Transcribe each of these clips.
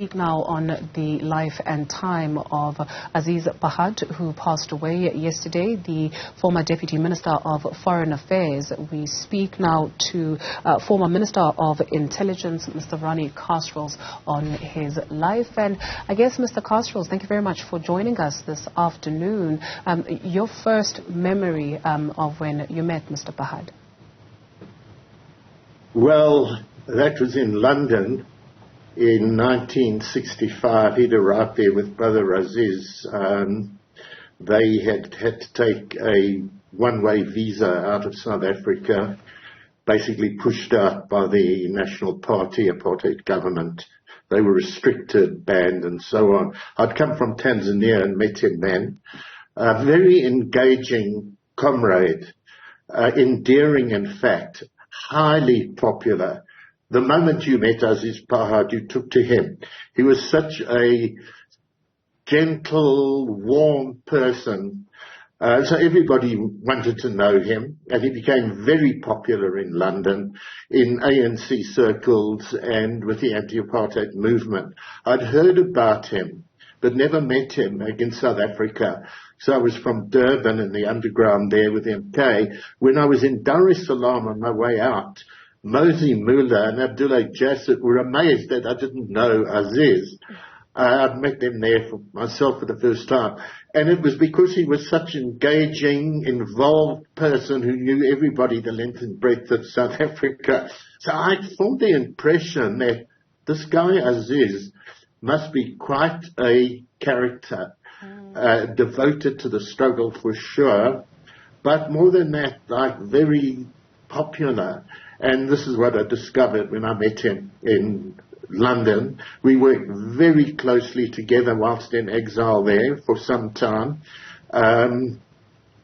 Speak now on the life and time of Aziz Pahad, who passed away yesterday, the former Deputy Minister of Foreign Affairs. We speak now to former Minister of Intelligence, Mr. Ronnie Kasrils, on his life. And I guess, Mr. Kasrils, thank you very much for joining us this afternoon. Your first memory of when you met Mr. Pahad? Well, that was in London. In 1965, he'd arrived there with Brother Aziz. They had to take a one-way visa out of South Africa, basically pushed out by the National Party, apartheid government. They were restricted, banned, and so on. I'd come from Tanzania and met him then. A very engaging comrade, endearing in fact, highly popular. The moment you met Aziz Pahad, you took to him. He was such a gentle, warm person. So everybody wanted to know him, and he became very popular in London, in ANC circles and with the anti-apartheid movement. I'd heard about him, but never met him in South Africa. So I was from Durban in the underground there with MK. When I was in Dar es Salaam on my way out, Mosi Mula and Abdullah Jasset were amazed that I didn't know Aziz. I'd met them there for myself for the first time. And it was because he was such an engaging, involved person who knew everybody the length and breadth of South Africa. So I formed the impression that this guy Aziz must be quite a character, devoted to the struggle for sure, but more than that, like very popular. And this is what I discovered when I met him in London. We worked very closely together whilst in exile there for some time,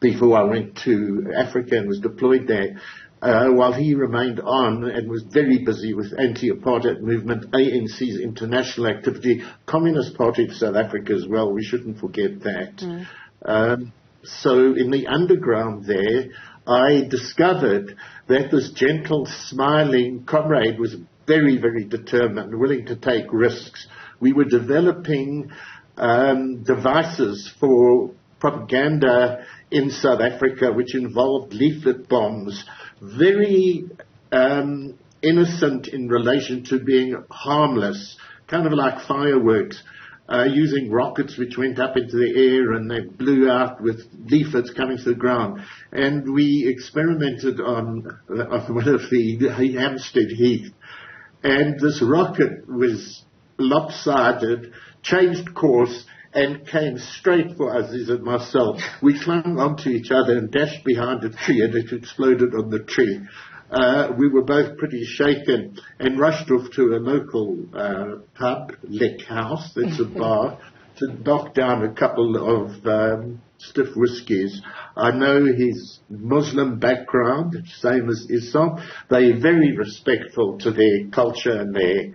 before I went to Africa and was deployed there, while he remained on and was very busy with anti-apartheid movement, ANC's international activity, Communist Party of South Africa as well. We shouldn't forget that. So in the underground there, I discovered that this gentle, smiling comrade was very, very determined, willing to take risks. We were developing devices for propaganda in South Africa, which involved leaflet bombs, very innocent in relation to being harmless, kind of like fireworks. Using rockets which went up into the air and they blew out with leaflets coming to the ground. And we experimented on one of the Hampstead Heath. And this rocket was lopsided, changed course, and came straight for Aziz and myself. We clung onto each other and dashed behind a tree, and it exploded on the tree. We were both pretty shaken and rushed off to a local pub, Lick House, that's a bar, to knock down a couple of stiff whiskies. I know his Muslim background, same as Islam. They're very respectful to their culture and their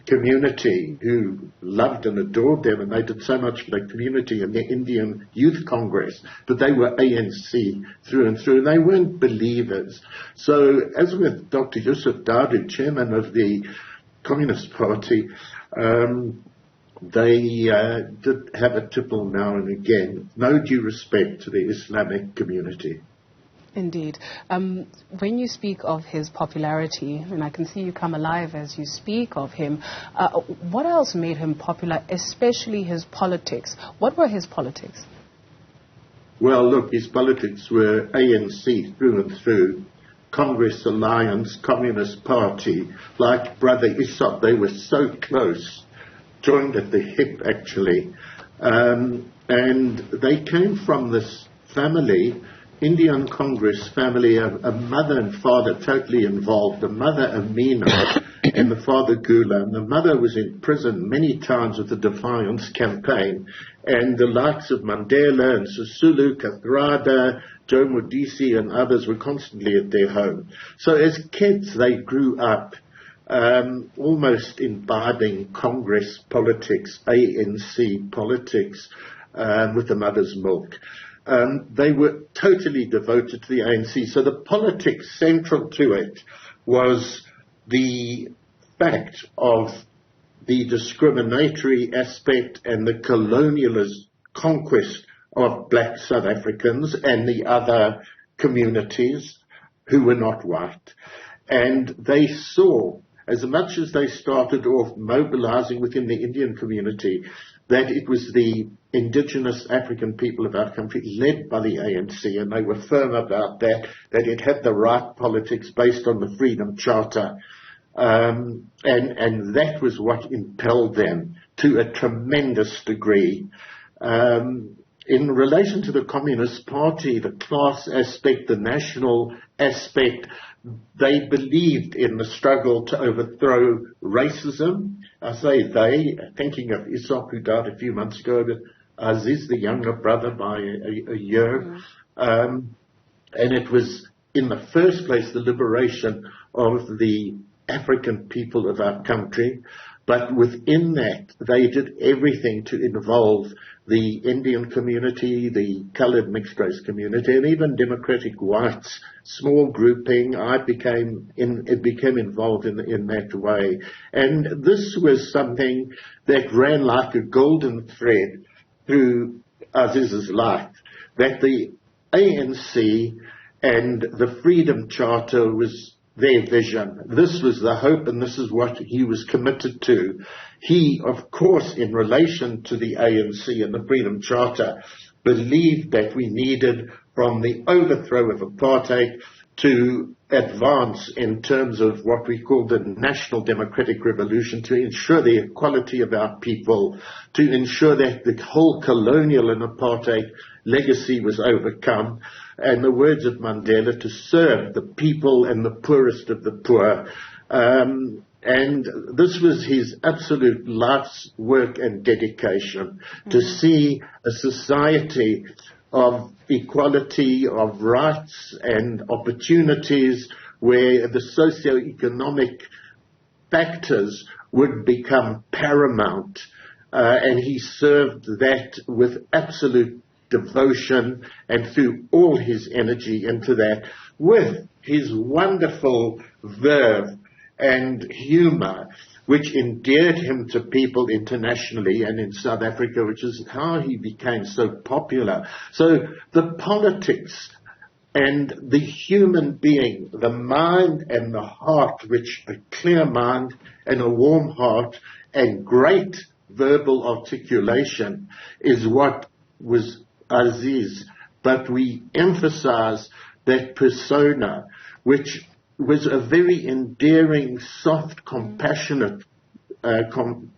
community, who loved and adored them, and they did so much for the community in the Indian Youth Congress, but they were ANC through and through, and they weren't believers. So as with Dr. Yusuf Dadoo, chairman of the Communist Party, they did have a tipple now and again. No due respect to the Islamic community. Indeed. When you speak of his popularity, and I can see you come alive as you speak of him, what else made him popular, especially his politics? What were his politics? Well, look, his politics were ANC through and through, Congress Alliance, Communist Party, like Brother Isop. They were so close, joined at the hip, actually. And they came from this family, Indian Congress family, a mother and father totally involved, the mother Amina and the father Gula. And the mother was in prison many times with the Defiance campaign, and the likes of Mandela and Sisulu, Kathrada, Joe Modisi and others were constantly at their home. So as kids they grew up almost imbibing Congress politics, ANC politics, with the mother's milk. They were totally devoted to the ANC. So the politics central to it was the fact of the discriminatory aspect and the colonialist conquest of black South Africans and the other communities who were not white. And they saw, as much as they started off mobilizing within the Indian community, that it was the indigenous African people of our country led by the ANC, and they were firm about that it had the right politics based on the Freedom Charter. And that was what impelled them to a tremendous degree. In relation to the Communist Party, the class aspect, the national aspect, they believed in the struggle to overthrow racism. I say they, thinking of Isaac, who died a few months ago, but Aziz, the younger brother, by a year. And it was, in the first place, the liberation of the African people of our country. But within that, they did everything to involve the Indian community, the coloured mixed race community, and even democratic whites, small grouping. It became involved in that way. And this was something that ran like a golden thread through Aziz's life, that the ANC and the Freedom Charter was their vision. This was the hope, and this is what he was committed to. He, of course, in relation to the ANC and the Freedom Charter, believed that we needed, from the overthrow of apartheid, to advance in terms of what we call the national democratic revolution, to ensure the equality of our people, to ensure that the whole colonial and apartheid legacy was overcome, and the words of Mandela, to serve the people and the poorest of the poor. And this was his absolute life's work and dedication, to see a society of equality, of rights and opportunities, where the socio-economic factors would become paramount. And he served that with absolute devotion and threw all his energy into that, with his wonderful verve and humor, which endeared him to people internationally and in South Africa, which is how he became so popular. So the politics and the human being, the mind and the heart, which a clear mind and a warm heart and great verbal articulation is what was Aziz. But we emphasize that persona, which was a very endearing, soft, compassionate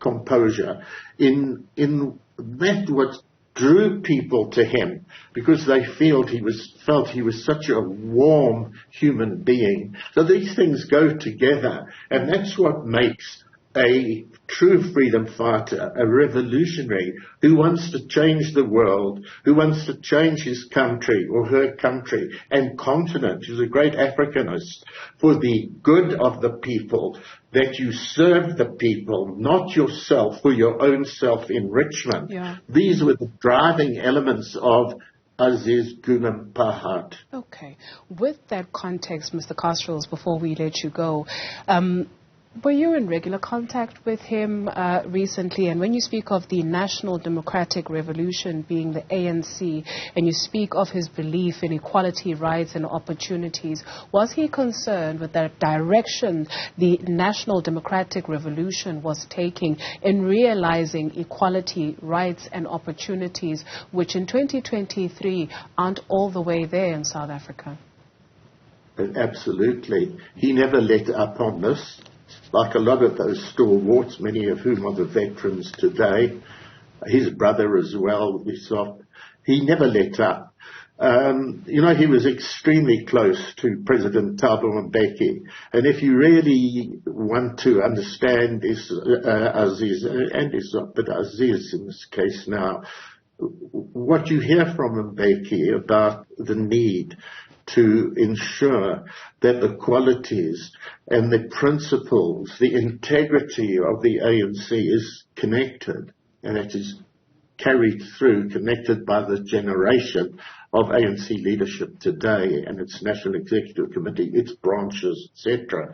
composure. In that what drew people to him, because they felt he was such a warm human being. So these things go together, and that's what makes a true freedom fighter, a revolutionary who wants to change the world, who wants to change his country or her country and continent. He's a great Africanist, for the good of the people, that you serve the people, not yourself for your own self-enrichment. Yeah. These were the driving elements of Aziz Pahad. Okay. With that context, Mr. Kasrils, before we let you go, were you in regular contact with him recently? And when you speak of the National Democratic Revolution being the ANC, and you speak of his belief in equality, rights and opportunities, was he concerned with the direction the National Democratic Revolution was taking in realizing equality, rights and opportunities, which in 2023 aren't all the way there in South Africa? Absolutely. He never let up on this. Like a lot of those stalwarts, many of whom are the veterans today, his brother as well, he never let up. He was extremely close to President Thabo Mbeki. And if you really want to understand Aziz, but Aziz in this case now, what you hear from Mbeki about the need to ensure that the qualities and the principles, the integrity of the ANC is connected, and it is carried through, connected by the generation of ANC leadership today and its National Executive Committee, its branches, etc.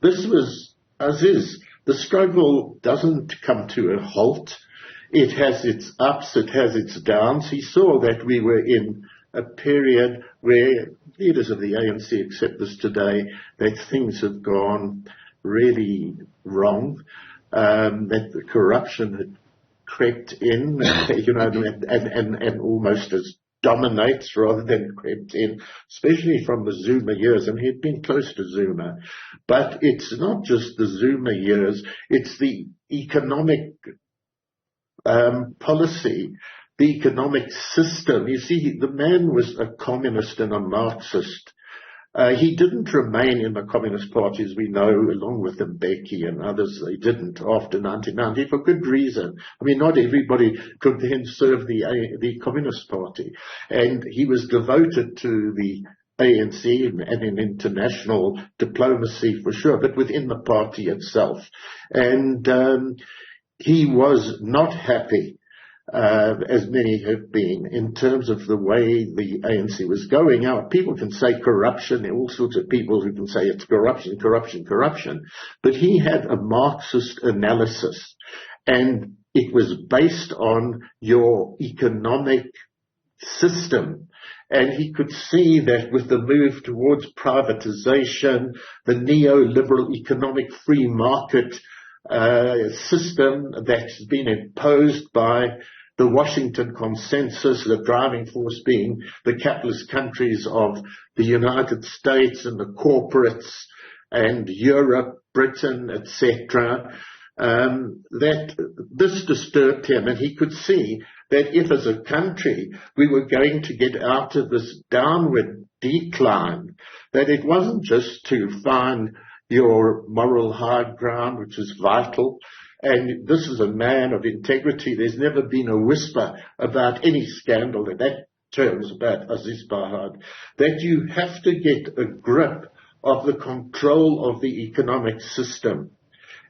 This was Aziz the struggle doesn't come to a halt. It has its ups, it has its downs. He saw that we were in a period where leaders of the ANC accept this today, that things have gone really wrong, that the corruption had crept in, and almost as dominates rather than crept in, especially from the Zuma years, and he'd been close to Zuma. But it's not just the Zuma years, it's the economic policy, the economic system. You see, the man was a communist and a Marxist. He didn't remain in the Communist Party, as we know, along with Mbeki and others. They didn't after 1990 for good reason. I mean, not everybody could then serve the Communist Party. And he was devoted to the ANC and in international diplomacy for sure, but within the party itself. And he was not happy, as many have been, in terms of the way the ANC was going. Now, people can say corruption. There are all sorts of people who can say it's corruption, corruption, corruption. But he had a Marxist analysis, and it was based on your economic system. And he could see that with the move towards privatization, the neoliberal economic free market system that's been imposed by the Washington Consensus, the driving force being the capitalist countries of the United States and the corporates and Europe, Britain, etc., that this disturbed him, and he could see that if as a country we were going to get out of this downward decline, that it wasn't just to find your moral high ground, which is vital. And this is a man of integrity. There's never been a whisper about any scandal in that terms about Aziz Pahad, that you have to get a grip of the control of the economic system.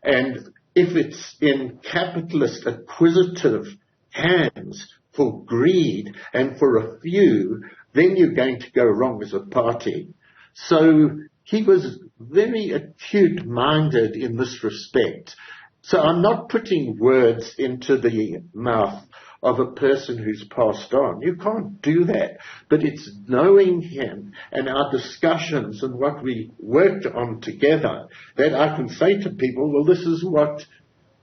And if it's in capitalist acquisitive hands for greed and for a few, then you're going to go wrong as a party. So he was very acute-minded in this respect. So I'm not putting words into the mouth of a person who's passed on. You can't do that. But it's knowing him and our discussions and what we worked on together that I can say to people, well, this is what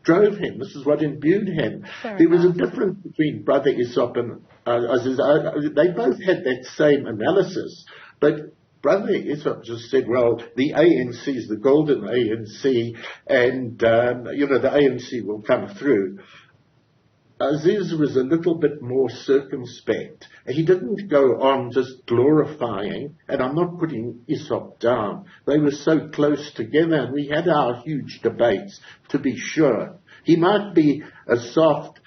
drove him. This is what imbued him. There was a difference between Brother Isop and Aziz. They both had that same analysis, but Brother Isop just said, well, the ANC is the golden ANC, and, the ANC will come through. Aziz was a little bit more circumspect. He didn't go on just glorifying, and I'm not putting Isop down. They were so close together, and we had our huge debates, to be sure. He might be a soft,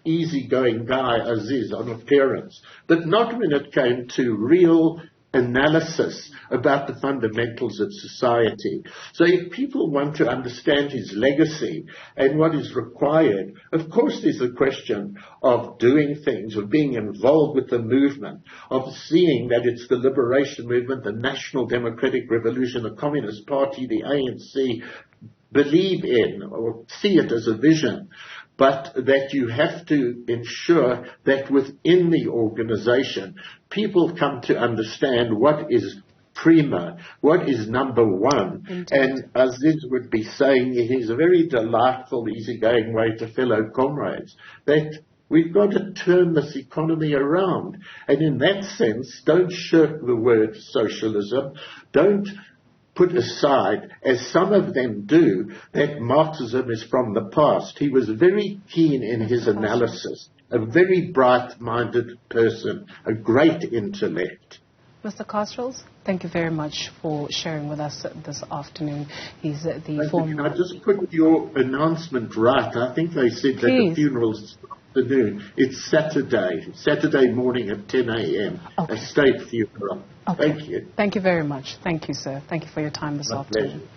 easygoing guy, Aziz, on appearance, but not when it came to real analysis about the fundamentals of society. So if people want to understand his legacy and what is required, of course there's a question of doing things, of being involved with the movement, of seeing that it's the liberation movement, the National Democratic Revolution, the Communist Party, the ANC, believe in or see it as a vision. But that you have to ensure that within the organization, people come to understand what is prima, what is number one. Indeed. And Aziz would be saying it is a very delightful, easygoing way to fellow comrades, that we've got to turn this economy around. And in that sense, don't shirk the word socialism. Don't put aside, as some of them do, that Marxism is from the past. He was very keen in his analysis, a very bright-minded person, a great intellect. Mr. Kasrils, thank you very much for sharing with us this afternoon. He's the former... I just put your announcement right. I think they said that the funeral's this afternoon. It's Saturday morning at 10 a.m. Okay. A state funeral. Okay. Thank you. Thank you very much. Thank you, sir. Thank you for your time this afternoon. Pleasure.